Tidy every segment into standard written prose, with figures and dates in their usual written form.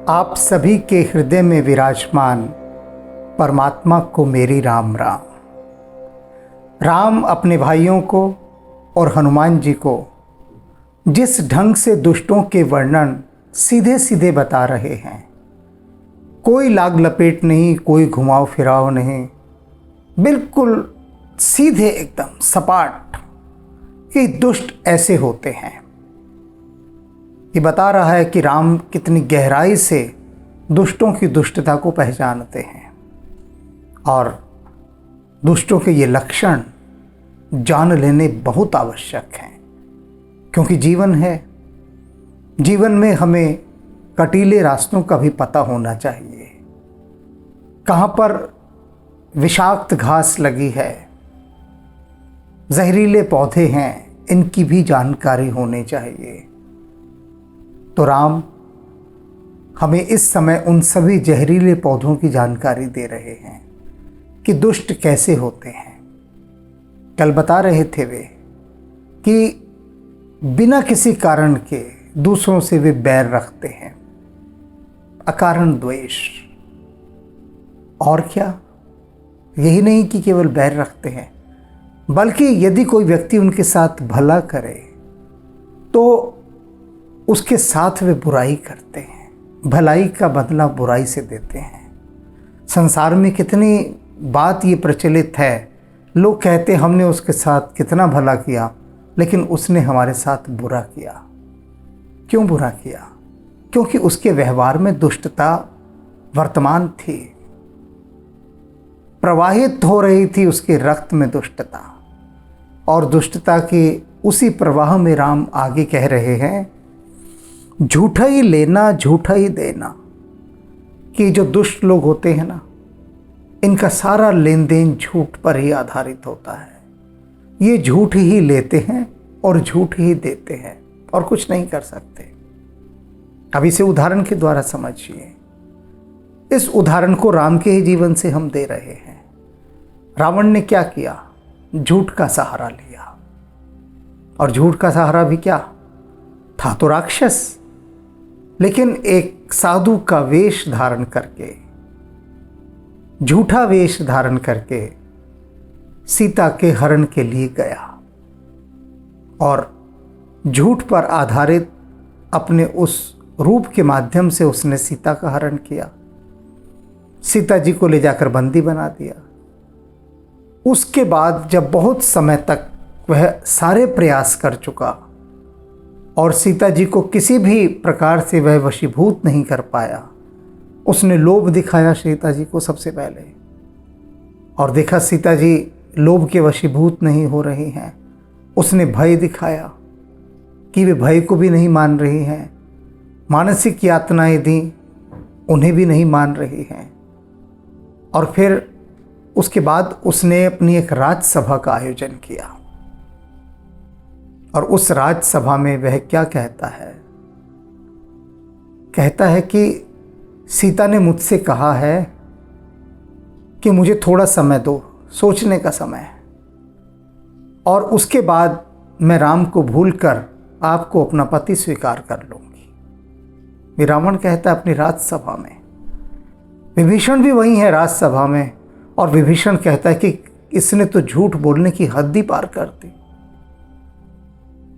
आप सभी के हृदय में विराजमान परमात्मा को मेरी राम राम। राम अपने भाइयों को और हनुमान जी को जिस ढंग से दुष्टों के वर्णन सीधे सीधे बता रहे हैं, कोई लाग लपेट नहीं, कोई घुमाव फिराव नहीं, बिल्कुल सीधे एकदम सपाट कि दुष्ट ऐसे होते हैं। ये बता रहा है कि राम कितनी गहराई से दुष्टों की दुष्टता को पहचानते हैं और दुष्टों के ये लक्षण जान लेने बहुत आवश्यक हैं, क्योंकि जीवन है। जीवन में हमें कटीले रास्तों का भी पता होना चाहिए। कहाँ पर विषाक्त घास लगी है, जहरीले पौधे हैं, इनकी भी जानकारी होनी चाहिए। तो राम हमें इस समय उन सभी जहरीले पौधों की जानकारी दे रहे हैं कि दुष्ट कैसे होते हैं। कल बता रहे थे वे कि बिना किसी कारण के दूसरों से वे बैर रखते हैं, अकारण द्वेष। और क्या, यही नहीं कि केवल बैर रखते हैं, बल्कि यदि कोई व्यक्ति उनके साथ भला करे तो उसके साथ वे बुराई करते हैं, भलाई का बदला बुराई से देते हैं। संसार में कितनी बात ये प्रचलित है, लोग कहते हमने उसके साथ कितना भला किया, लेकिन उसने हमारे साथ बुरा किया। क्यों बुरा किया? क्योंकि उसके व्यवहार में दुष्टता वर्तमान थी, प्रवाहित हो रही थी उसके रक्त में दुष्टता। और दुष्टता के उसी प्रवाह में राम आगे कह रहे हैं, झूठा ही लेना झूठा ही देना। कि जो दुष्ट लोग होते हैं ना, इनका सारा लेन देन झूठ पर ही आधारित होता है। ये झूठ ही लेते हैं और झूठ ही देते हैं और कुछ नहीं कर सकते। अब इसे उदाहरण के द्वारा समझिए। इस उदाहरण को राम के ही जीवन से हम दे रहे हैं। रावण ने क्या किया? झूठ का सहारा लिया। और झूठ का सहारा भी क्या था? तो राक्षस, लेकिन एक साधु का वेश धारण करके, झूठा वेश धारण करके सीता के हरण के लिए गया और झूठ पर आधारित अपने उस रूप के माध्यम से उसने सीता का हरण किया। सीता जी को ले जाकर बंदी बना दिया। उसके बाद जब बहुत समय तक वह सारे प्रयास कर चुका और सीता जी को किसी भी प्रकार से वह वशीभूत नहीं कर पाया, उसने लोभ दिखाया सीता जी को सबसे पहले। और देखा सीता जी लोभ के वशीभूत नहीं हो रही हैं। उसने भय दिखाया कि वे भय को भी नहीं मान रही हैं। मानसिक यातनाएं दी, उन्हें भी नहीं मान रही हैं। और फिर उसके बाद उसने अपनी एक राजसभा का आयोजन किया। और उस राजसभा में वह क्या कहता है? कहता है कि सीता ने मुझसे कहा है कि मुझे थोड़ा समय दो, सोचने का समय, और उसके बाद मैं राम को भूलकर आपको अपना पति स्वीकार कर लूंगी। रावण कहता है अपनी राजसभा में। विभीषण भी वही है राजसभा में, और विभीषण कहता है कि इसने तो झूठ बोलने की हद ही पार कर दी।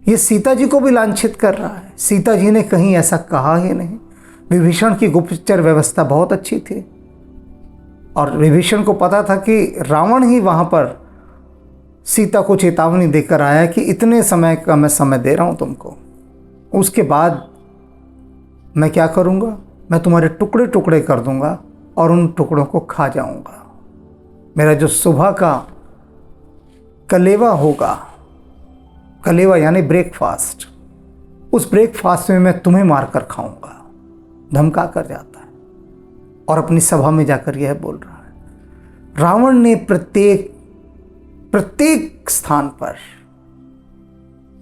ये सीता जी को भी लांछित कर रहा है। सीता जी ने कहीं ऐसा कहा ही नहीं। विभीषण की गुप्तचर व्यवस्था बहुत अच्छी थी और विभीषण को पता था कि रावण ही वहां पर सीता को चेतावनी देकर आया कि इतने समय का मैं समय दे रहा हूं तुमको, उसके बाद मैं क्या करूंगा? मैं तुम्हारे टुकड़े टुकड़े कर दूंगा और उन टुकड़ों को खा जाऊंगा। मेरा जो सुबह का कलेवा होगा, कलेवा यानी ब्रेकफास्ट, उस ब्रेकफास्ट में मैं तुम्हें मारकर खाऊंगा। धमका कर जाता है और अपनी सभा में जाकर यह बोल रहा है। रावण ने प्रत्येक स्थान पर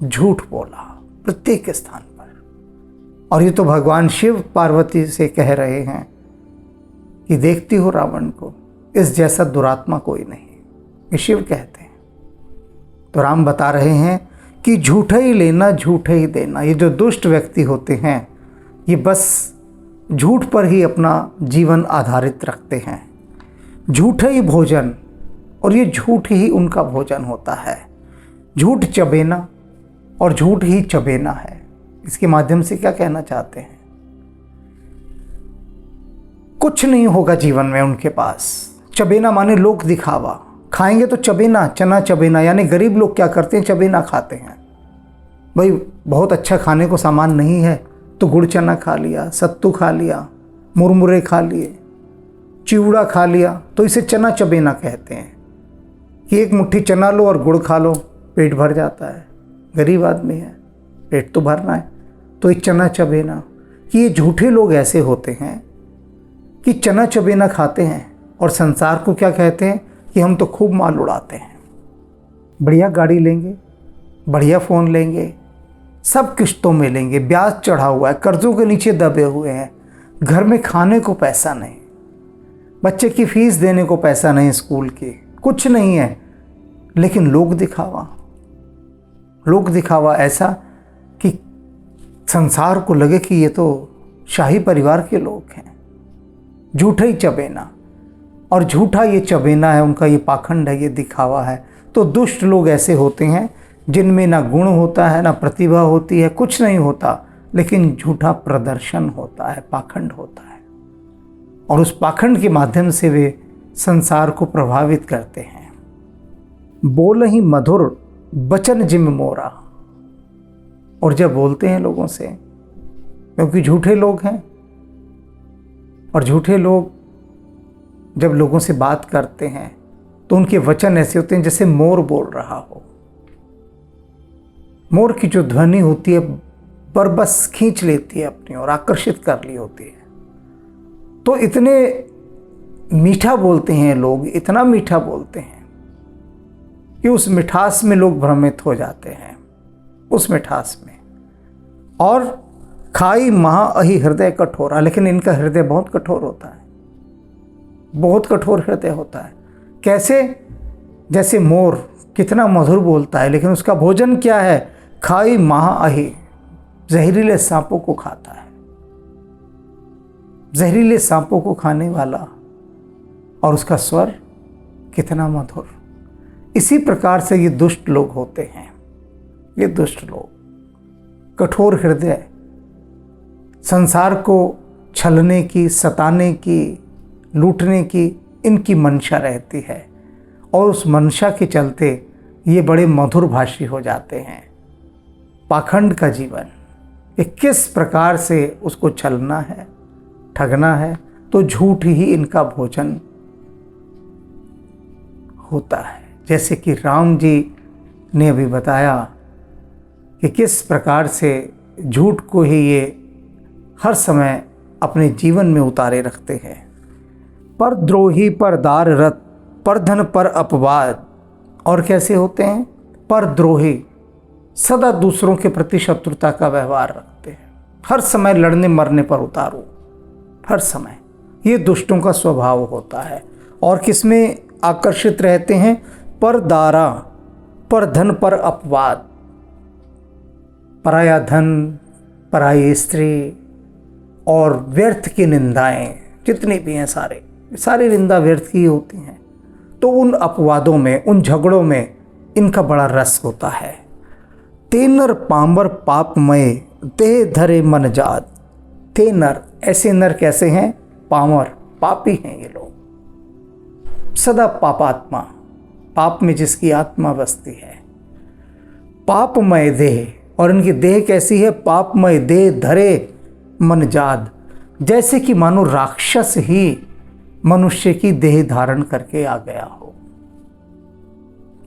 झूठ बोला, प्रत्येक स्थान पर। और ये तो भगवान शिव पार्वती से कह रहे हैं कि देखती हो रावण को, इस जैसा दुरात्मा कोई नहीं। ये शिव कहते हैं। तो राम बता रहे हैं कि झूठा ही लेना झूठा ही देना। ये जो दुष्ट व्यक्ति होते हैं, ये बस झूठ पर ही अपना जीवन आधारित रखते हैं। झूठ ही भोजन, और ये झूठ ही उनका भोजन होता है। झूठ चबेना और झूठ ही चबेना है। इसके माध्यम से क्या कहना चाहते हैं? कुछ नहीं होगा जीवन में उनके पास। चबेना माने लोक दिखावा। खाएंगे तो चबेना, चना चबेना, यानी गरीब लोग क्या करते हैं? चबेना खाते हैं। भाई बहुत अच्छा खाने को सामान नहीं है तो गुड़ चना खा लिया, सत्तू खा लिया, मुरमुरे खा लिए, चिवड़ा खा लिया, तो इसे चना चबेना कहते हैं कि एक मुट्ठी चना लो और गुड़ खा लो, पेट भर जाता है। गरीब आदमी है, पेट तो भरना है, तो एक चना चबेना। कि ये झूठे लोग ऐसे होते हैं कि चना चबेना खाते हैं और संसार को क्या कहते हैं कि हम तो खूब माल उड़ाते हैं, बढ़िया गाड़ी लेंगे, बढ़िया फ़ोन लेंगे, सब किश्तों में लेंगे, ब्याज चढ़ा हुआ है, कर्ज़ों के नीचे दबे हुए हैं, घर में खाने को पैसा नहीं, बच्चे की फीस देने को पैसा नहीं, स्कूल की कुछ नहीं है, लेकिन लोक दिखावा ऐसा कि संसार को लगे कि ये तो शाही परिवार के लोग हैं। झूठा ही चबेना, और झूठा ये चबेना है उनका, ये पाखंड है, ये दिखावा है। तो दुष्ट लोग ऐसे होते हैं जिनमें ना गुण होता है, ना प्रतिभा होती है, कुछ नहीं होता, लेकिन झूठा प्रदर्शन होता है, पाखंड होता है, और उस पाखंड के माध्यम से वे संसार को प्रभावित करते हैं। बोल ही मधुर बचन जिम मोरा, और जब बोलते हैं लोगों से, क्योंकि झूठे लोग हैं, और झूठे लोग जब लोगों से बात करते हैं तो उनके वचन ऐसे होते हैं जैसे मोर बोल रहा हो। मोर की जो ध्वनि होती है बरबस खींच लेती है अपनी ओर, आकर्षित कर ली होती है। तो इतने मीठा बोलते हैं लोग, इतना मीठा बोलते हैं कि उस मिठास में लोग भ्रमित हो जाते हैं, उस मिठास में। और खाई महा अहि हृदय कठोरा, लेकिन इनका हृदय बहुत कठोर होता है, बहुत कठोर हृदय होता है। कैसे? जैसे मोर कितना मधुर बोलता है, लेकिन उसका भोजन क्या है? खाई महा अहि, जहरीले सांपों को खाता है, जहरीले सांपों को खाने वाला, और उसका स्वर कितना मधुर। इसी प्रकार से ये दुष्ट लोग होते हैं। ये दुष्ट लोग कठोर हृदय, संसार को छलने की, सताने की, लूटने की इनकी मंशा रहती है, और उस मंशा के चलते ये बड़े मधुर भाषी हो जाते हैं। पाखंड का जीवन, ये किस प्रकार से उसको छलना है, ठगना है, तो झूठ ही इनका भोजन होता है। जैसे कि राम जी ने अभी बताया कि किस प्रकार से झूठ को ही ये हर समय अपने जीवन में उतारे रखते हैं। पर द्रोही, पर दार रत, पर धन, पर अपवाद। और कैसे होते हैं? पर द्रोही, सदा दूसरों के प्रति शत्रुता का व्यवहार रखते हैं, हर समय लड़ने मरने पर उतारू, हर समय। ये दुष्टों का स्वभाव होता है। और किसमें आकर्षित रहते हैं? पर दारा, पर धन, पर अपवाद। पराया धन, पराई स्त्री और व्यर्थ की निंदाएं जितनी भी हैं, सारी निंदा व्यर्थ की होती हैं। तो उन अपवादों में, उन झगड़ों में इनका बड़ा रस होता है। ते नर पामर पापमय, देह धरे मन जात। ते नर, ऐसे नर कैसे हैं? पामर, पापी हैं ये लोग, सदा पापात्मा, पाप में जिसकी आत्मा बसती है। पापमय देह, और इनकी देह कैसी है? पापमय देह धरे मन जात, जैसे कि मानो राक्षस ही मनुष्य की देह धारण करके आ गया हो।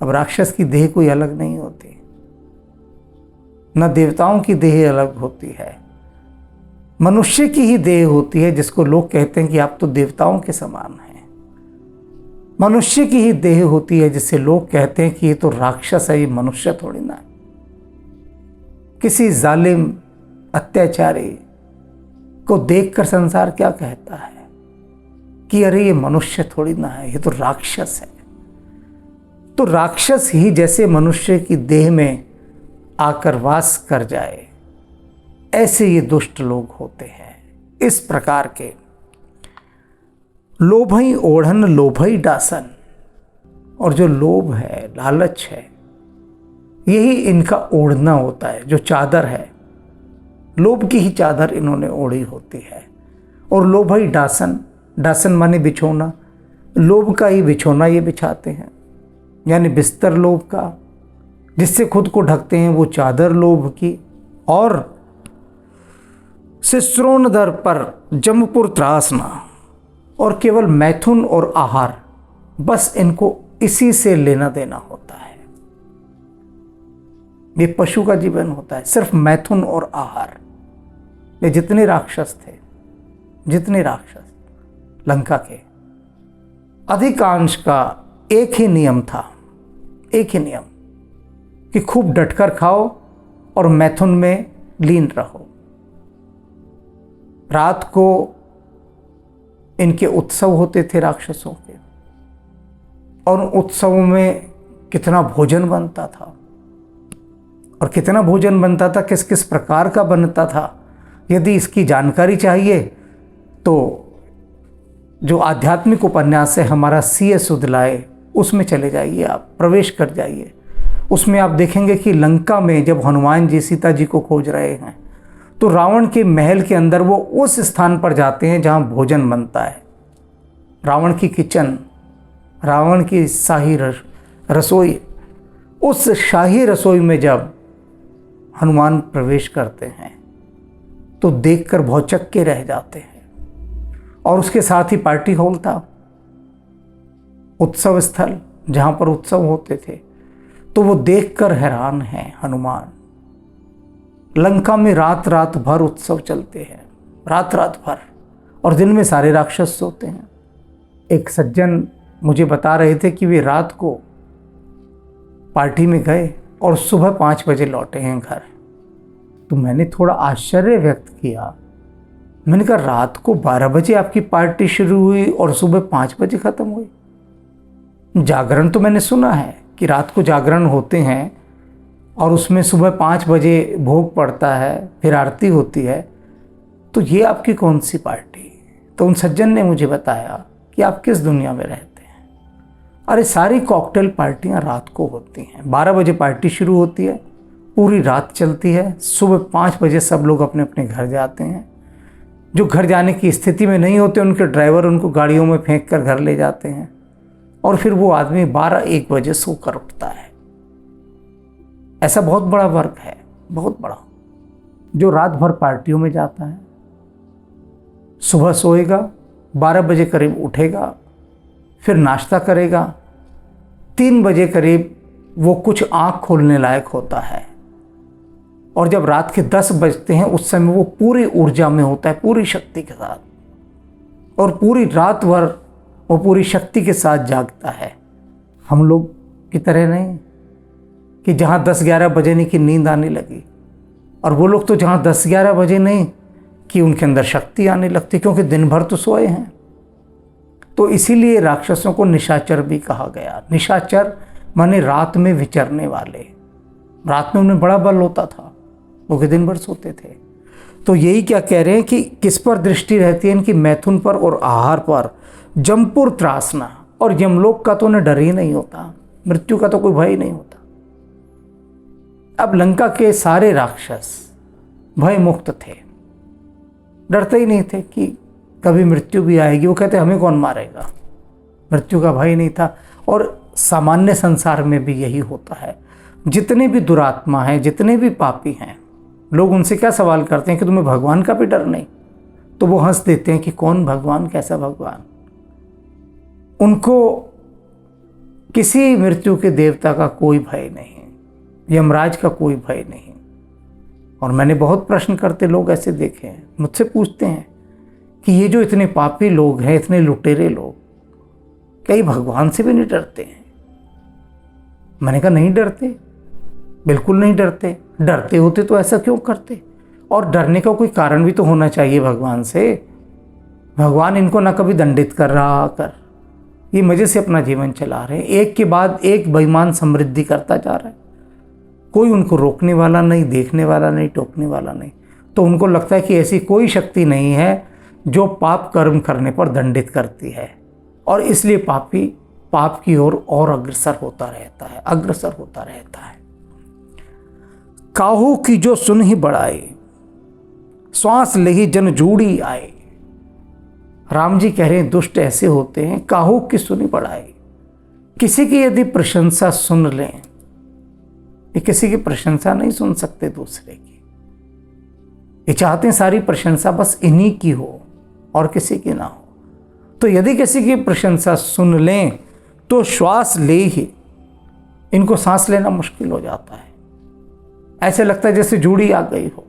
अब राक्षस की देह कोई अलग नहीं होती, न देवताओं की देह अलग होती है, मनुष्य की ही देह होती है, जिसको लोग कहते हैं कि आप तो देवताओं के समान हैं। मनुष्य की ही देह होती है जिसे लोग कहते हैं कि ये तो राक्षस है, ये मनुष्य थोड़ी ना है। किसी जालिम अत्याचारी को देखकर संसार क्या कहता है कि अरे ये मनुष्य थोड़ी ना है, ये तो राक्षस है। तो राक्षस ही जैसे मनुष्य की देह में आकर वास कर जाए, ऐसे ये दुष्ट लोग होते हैं। इस प्रकार के लोभई ओढ़न लोभई डासन, और जो लोभ है, लालच है, यही इनका ओढ़ना होता है। जो चादर है, लोभ की ही चादर इन्होंने ओढ़ी होती है। और लोभई डासन, डासन माने बिछोना, लोभ का ही बिछोना ये बिछाते हैं, यानी बिस्तर लोभ का, जिससे खुद को ढकते हैं वो चादर लोभ की। और शिश्रोण दर पर जमपुर त्रासना, और केवल मैथुन और आहार, बस इनको इसी से लेना देना होता है। ये पशु का जीवन होता है, सिर्फ मैथुन और आहार। ये जितने राक्षस थे, जितने राक्षस लंका के, अधिकांश का एक ही नियम था, एक ही नियम, कि खूब डटकर खाओ और मैथुन में लीन रहो। रात को इनके उत्सव होते थे राक्षसों के, और उत्सवों में कितना भोजन बनता था, और कितना भोजन बनता था, किस किस प्रकार का बनता था। यदि इसकी जानकारी चाहिए तो जो आध्यात्मिक उपन्यास है हमारा C.S. सुदलाए, उसमें चले जाइए, आप प्रवेश कर जाइए। उसमें आप देखेंगे कि लंका में जब हनुमान जी सीता जी को खोज रहे हैं तो रावण के महल के अंदर वो उस स्थान पर जाते हैं जहाँ भोजन बनता है। रावण की किचन, रावण की शाही रसोई, उस शाही रसोई में जब हनुमान प्रवेश करते हैं तो देखकर भौचक्के के रह जाते हैं। और उसके साथ ही पार्टी हॉल था, उत्सव स्थल जहाँ पर उत्सव होते थे, तो वो देखकर हैरान हैं हनुमान। लंका में रात रात भर उत्सव चलते हैं, रात रात भर, और दिन में सारे राक्षस सोते हैं। एक सज्जन मुझे बता रहे थे कि वे रात को पार्टी में गए और सुबह 5 बजे लौटे हैं घर। तो मैंने थोड़ा आश्चर्य व्यक्त किया। मैंने कहा, रात को 12 बजे आपकी पार्टी शुरू हुई और सुबह 5 बजे ख़त्म हुई। जागरण तो मैंने सुना है कि रात को जागरण होते हैं और उसमें सुबह 5 बजे भोग पड़ता है, फिर आरती होती है, तो ये आपकी कौन सी पार्टी? तो उन सज्जन ने मुझे बताया कि आप किस दुनिया में रहते हैं। अरे सारी कॉकटेल पार्टियां रात को होती हैं। 12 बजे पार्टी शुरू होती है, पूरी रात चलती है, सुबह 5 बजे सब लोग अपने अपने घर जाते हैं। जो घर जाने की स्थिति में नहीं होते उनके ड्राइवर उनको गाड़ियों में फेंक कर घर ले जाते हैं, और फिर वो आदमी 12-1 बजे सोकर उठता है। ऐसा बहुत बड़ा वर्ग है, बहुत बड़ा, जो रात भर पार्टियों में जाता है, सुबह सोएगा, 12 बजे करीब उठेगा, फिर नाश्ता करेगा, 3 बजे करीब वो कुछ आँख खोलने लायक होता है, और जब रात के 10 बजते हैं उस समय वो पूरी ऊर्जा में होता है, पूरी शक्ति के साथ, और पूरी रात भर वो पूरी शक्ति के साथ जागता है। हम लोग की तरह नहीं कि जहाँ 10-11 बजे नहीं कि नींद आने लगी, और वो लोग तो जहाँ 10-11 बजे नहीं कि उनके अंदर शक्ति आने लगती, क्योंकि दिन भर तो सोए हैं। तो इसीलिए राक्षसों को निशाचर भी कहा गया। निशाचर माने रात में विचरने वाले। रात में उन्हें बड़ा बल होता था, वो दिन भर सोते थे। तो यही क्या कह रहे हैं कि किस पर दृष्टि रहती है इनकी? मैथुन पर और आहार पर। जमपुर त्रासना, और यमलोक का तो उन्हें डर ही नहीं होता, मृत्यु का तो कोई भय नहीं होता। अब लंका के सारे राक्षस भय मुक्त थे, डरते ही नहीं थे कि कभी मृत्यु भी आएगी। वो कहते हमें कौन मारेगा, मृत्यु का भय नहीं था। और सामान्य संसार में भी यही होता है। जितने भी दुरात्मा हैं, जितने भी पापी हैं, लोग उनसे क्या सवाल करते हैं कि तुम्हें भगवान का भी डर नहीं? तो वो हंस देते हैं कि कौन भगवान, कैसा भगवान। उनको किसी मृत्यु के देवता का कोई भय नहीं, यमराज का कोई भय नहीं। और मैंने बहुत प्रश्न करते लोग ऐसे देखे हैं, मुझसे पूछते हैं कि ये जो इतने पापी लोग हैं, इतने लुटेरे लोग, कई भगवान से भी नहीं डरते हैं? मैंने कहा नहीं डरते, बिल्कुल नहीं डरते। डरते होते तो ऐसा क्यों करते? और डरने का कोई कारण भी तो होना चाहिए भगवान से। भगवान इनको ना कभी दंडित कर रहा कर, ये मज़े से अपना जीवन चला रहे हैं, एक के बाद एक बेईमान समृद्धि करता जा रहा है। कोई उनको रोकने वाला नहीं, देखने वाला नहीं, टोकने वाला नहीं। तो उनको लगता है कि ऐसी कोई शक्ति नहीं है जो पाप कर्म करने पर दंडित करती है, और इसलिए पापी पाप की ओर और अग्रसर होता रहता है। काहू की जो सुन ही बढ़ाए, श्वास ले ही जन जूड़ी आए। राम जी कह रहे हैं दुष्ट ऐसे होते हैं, काहू की सुनी बढ़ाए, किसी की यदि प्रशंसा सुन लें, ये किसी की प्रशंसा नहीं सुन सकते दूसरे की, ये चाहते हैं सारी प्रशंसा बस इन्हीं की हो और किसी की ना हो। तो यदि किसी की प्रशंसा सुन लें तो श्वास ले ही इनको सांस लेना मुश्किल हो जाता है। ऐसे लगता है जैसे जूड़ी आ गई हो,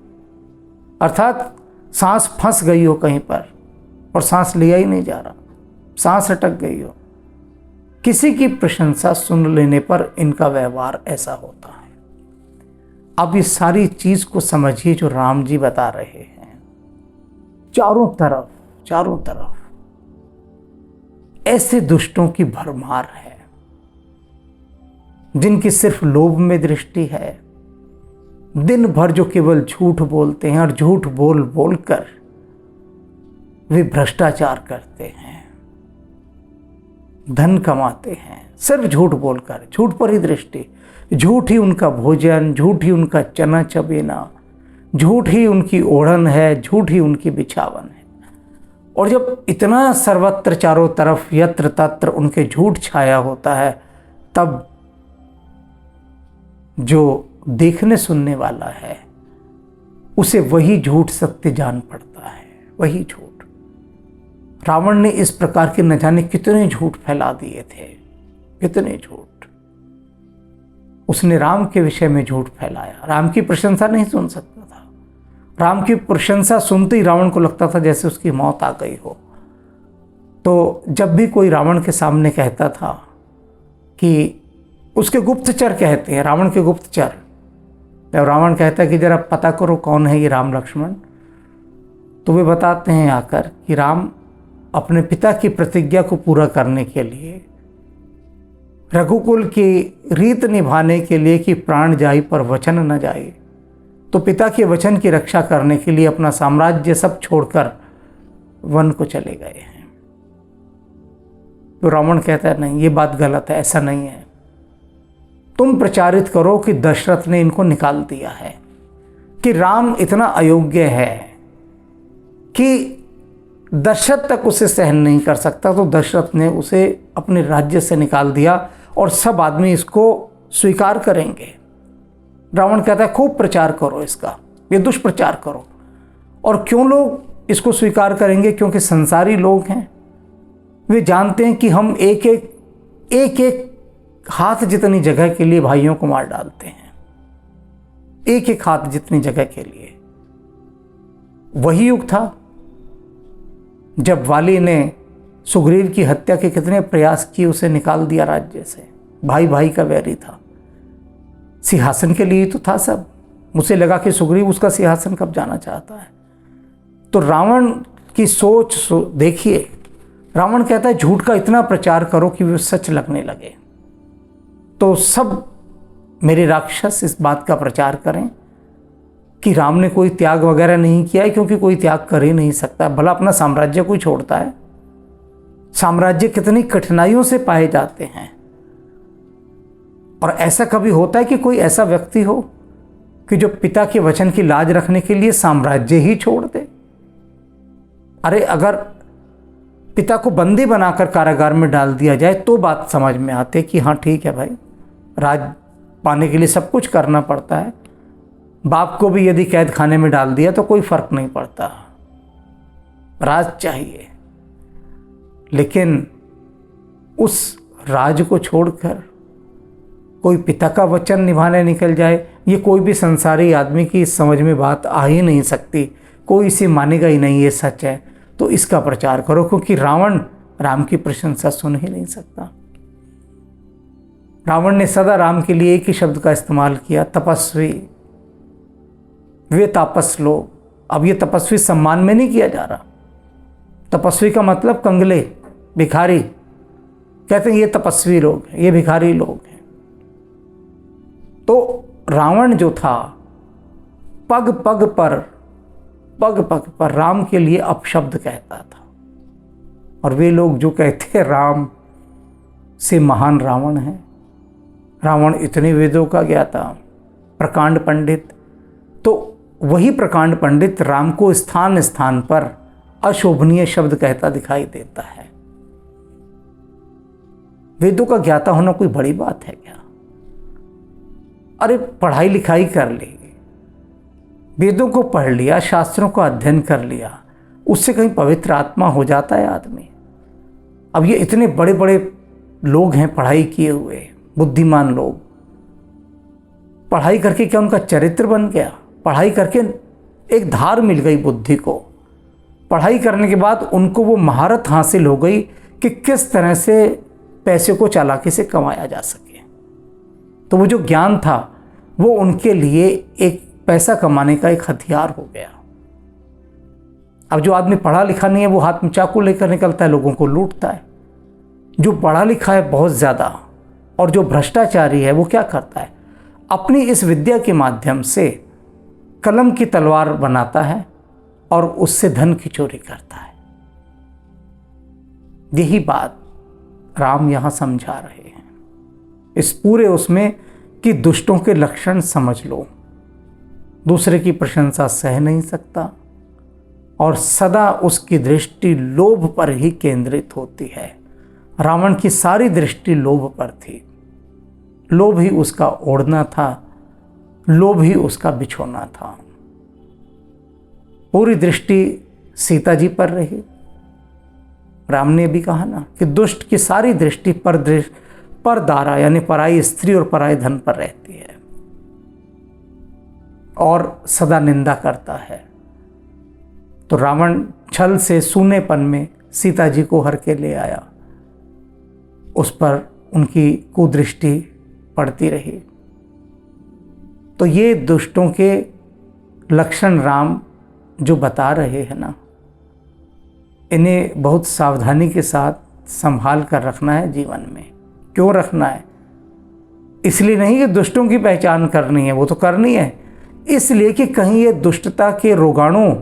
अर्थात सांस फंस गई हो कहीं पर और सांस लिया ही नहीं जा रहा, सांस अटक गई हो। किसी की प्रशंसा सुन लेने पर इनका व्यवहार ऐसा होता है। अब इस सारी चीज को समझिए जो राम जी बता रहे हैं। चारों तरफ ऐसे दुष्टों की भरमार है, जिनकी सिर्फ लोभ में दृष्टि है, दिन भर जो केवल झूठ बोलते हैं और झूठ बोल बोल कर वे भ्रष्टाचार करते हैं, धन कमाते हैं, सिर्फ झूठ बोलकर, झूठ पर ही दृष्टि, झूठ ही उनका भोजन, झूठ ही उनका चना चबेना, झूठ ही उनकी ओढ़न है, झूठ ही उनकी बिछावन है। और जब इतना सर्वत्र चारों तरफ यत्र तत्र उनके झूठ छाया होता है, तब जो देखने सुनने वाला है उसे वही झूठ सत्य जान पड़ता है, वही झूठ। रावण ने इस प्रकार के न जाने कितने झूठ फैला दिए थे, कितने झूठ। उसने राम के विषय में झूठ फैलाया, राम की प्रशंसा नहीं सुन सकता था। राम की प्रशंसा सुनते ही रावण को लगता था जैसे उसकी मौत आ गई हो। तो जब भी कोई रावण के सामने कहता था कि उसके गुप्तचर कहते हैं, रावण के गुप्तचर, जब रावण कहता है कि जरा पता करो कौन है ये राम लक्ष्मण, तो वे बताते हैं आकर कि राम अपने पिता की प्रतिज्ञा को पूरा करने के लिए, रघुकुल की रीत निभाने के लिए कि प्राण जाई पर वचन न जाए, तो पिता के वचन की रक्षा करने के लिए अपना साम्राज्य सब छोड़कर वन को चले गए हैं। तो रावण कहता है नहीं, ये बात गलत है, ऐसा नहीं है। तुम प्रचारित करो कि दशरथ ने इनको निकाल दिया है, कि राम इतना अयोग्य है कि दशरथ तक उसे सहन नहीं कर सकता, तो दशरथ ने उसे अपने राज्य से निकाल दिया और सब आदमी इसको स्वीकार करेंगे। रावण कहता है खूब प्रचार करो इसका, ये दुष्प्रचार करो। और क्यों लोग इसको स्वीकार करेंगे? क्योंकि संसारी लोग हैं, वे जानते हैं कि हम एक एक हाथ जितनी जगह के लिए भाइयों को मार डालते हैं, एक एक हाथ जितनी जगह के लिए। वही युग था जब वाली ने सुग्रीव की हत्या के कितने प्रयास किए, उसे निकाल दिया राज्य से। भाई भाई का वैरी था, सिंहासन के लिए तो था सब। मुझे लगा कि सुग्रीव उसका सिंहासन कब जाना चाहता है। तो रावण की सोच देखिए, रावण कहता है झूठ का इतना प्रचार करो कि वे सच लगने लगे। तो सब मेरे राक्षस इस बात का प्रचार करें कि राम ने कोई त्याग वगैरह नहीं किया है, क्योंकि कोई त्याग कर ही नहीं सकता। भला अपना साम्राज्य कोई छोड़ता है? साम्राज्य कितनी कठिनाइयों से पाए जाते हैं। और ऐसा कभी होता है कि कोई ऐसा व्यक्ति हो कि जो पिता के वचन की लाज रखने के लिए साम्राज्य ही छोड़ दे? अरे अगर पिता को बंदी बनाकर कारागार में डाल दिया जाए तो बात समझ में आते कि हाँ ठीक है भाई, राज पाने के लिए सब कुछ करना पड़ता है। बाप को भी यदि कैद खाने में डाल दिया तो कोई फर्क नहीं पड़ता, राज चाहिए। लेकिन उस राज को छोड़कर कोई पिता का वचन निभाने निकल जाए, ये कोई भी संसारी आदमी की समझ में बात आ ही नहीं सकती। कोई इसे मानेगा ही नहीं ये सच है। तो इसका प्रचार करो, क्योंकि रावण राम की प्रशंसा सुन ही नहीं सकता। रावण ने सदा राम के लिए एक ही शब्द का इस्तेमाल किया, तपस्वी। वे तापस लोग। अब ये तपस्वी सम्मान में नहीं किया जा रहा। तपस्वी का मतलब कंगले, भिखारी। कहते हैं ये तपस्वी लोग हैं, ये भिखारी लोग हैं। तो रावण जो था, पग पग पर पग पग पर राम के लिए अपशब्द कहता था। और वे लोग जो कहते हैं राम से महान रावण है, रावण इतने वेदों का ज्ञाता, प्रकांड पंडित, तो वही प्रकांड पंडित राम को स्थान स्थान पर अशोभनीय शब्द कहता दिखाई देता है। वेदों का ज्ञाता होना कोई बड़ी बात है क्या? अरे पढ़ाई लिखाई कर ली, वेदों को पढ़ लिया, शास्त्रों का अध्ययन कर लिया, उससे कहीं पवित्र आत्मा हो जाता है आदमी? अब ये इतने बड़े बड़े लोग हैं, पढ़ाई किए हुए बुद्धिमान लोग, पढ़ाई करके क्या उनका चरित्र बन गया? पढ़ाई करके एक धार मिल गई बुद्धि को, पढ़ाई करने के बाद उनको वो महारत हासिल हो गई कि किस तरह से पैसे को चालाकी से कमाया जा सके। तो वो जो ज्ञान था वो उनके लिए एक पैसा कमाने का एक हथियार हो गया। अब जो आदमी पढ़ा लिखा नहीं है वो हाथ में चाकू लेकर निकलता है, लोगों को लूटता है। जो पढ़ा लिखा है बहुत ज़्यादा और जो भ्रष्टाचारी है वो क्या करता है? अपनी इस विद्या के माध्यम से कलम की तलवार बनाता है और उससे धन की चोरी करता है। यही बात राम यहाँ समझा रहे हैं इस पूरे उसमें कि दुष्टों के लक्षण समझ लो। दूसरे की प्रशंसा सह नहीं सकता और सदा उसकी दृष्टि लोभ पर ही केंद्रित होती है। रावण की सारी दृष्टि लोभ पर थी। लोभ ही उसका ओढ़ना था, लोभ ही उसका बिछोना था। पूरी दृष्टि सीता जी पर रही। राम ने भी कहा ना कि दुष्ट की सारी दृष्टि पर दारा यानी पराई स्त्री और पराई धन पर रहती है और सदा निंदा करता है। तो रावण छल से सूनेपन में सीता जी को हर के ले आया, उस पर उनकी कुदृष्टि पड़ती रही। तो ये दुष्टों के लक्षण राम जो बता रहे हैं ना, इन्हें बहुत सावधानी के साथ संभाल कर रखना है जीवन में। क्यों रखना है? इसलिए नहीं कि दुष्टों की पहचान करनी है, वो तो करनी है, इसलिए कि कहीं ये दुष्टता के रोगाणु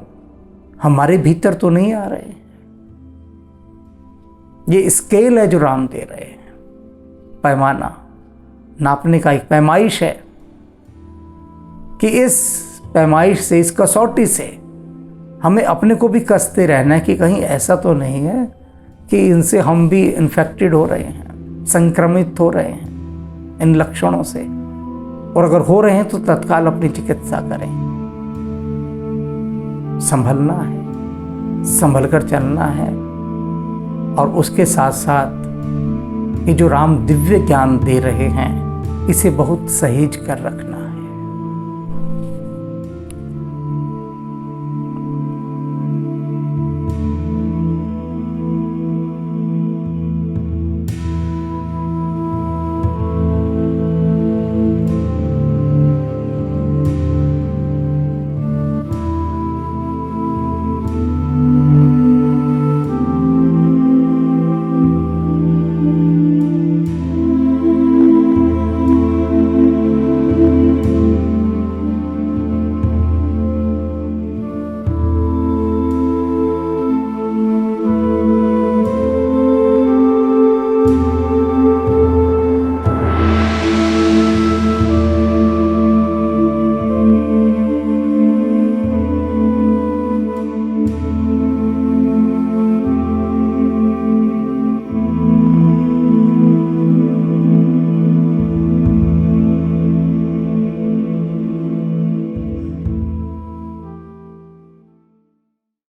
हमारे भीतर तो नहीं आ रहे। ये स्केल है जो राम दे रहे हैं, पैमाना नापने का एक पैमाइश है कि इस पैमाइश से, इस कसौटी से हमें अपने को भी कसते रहना है कि कहीं ऐसा तो नहीं है कि इनसे हम भी इन्फेक्टेड हो रहे हैं, संक्रमित हो रहे हैं इन लक्षणों से, और अगर हो रहे हैं तो तत्काल अपनी चिकित्सा करें। संभलना है, संभल कर चलना है, और उसके साथ साथ ये जो राम दिव्य ज्ञान दे रहे हैं इसे बहुत सहेज कर रखना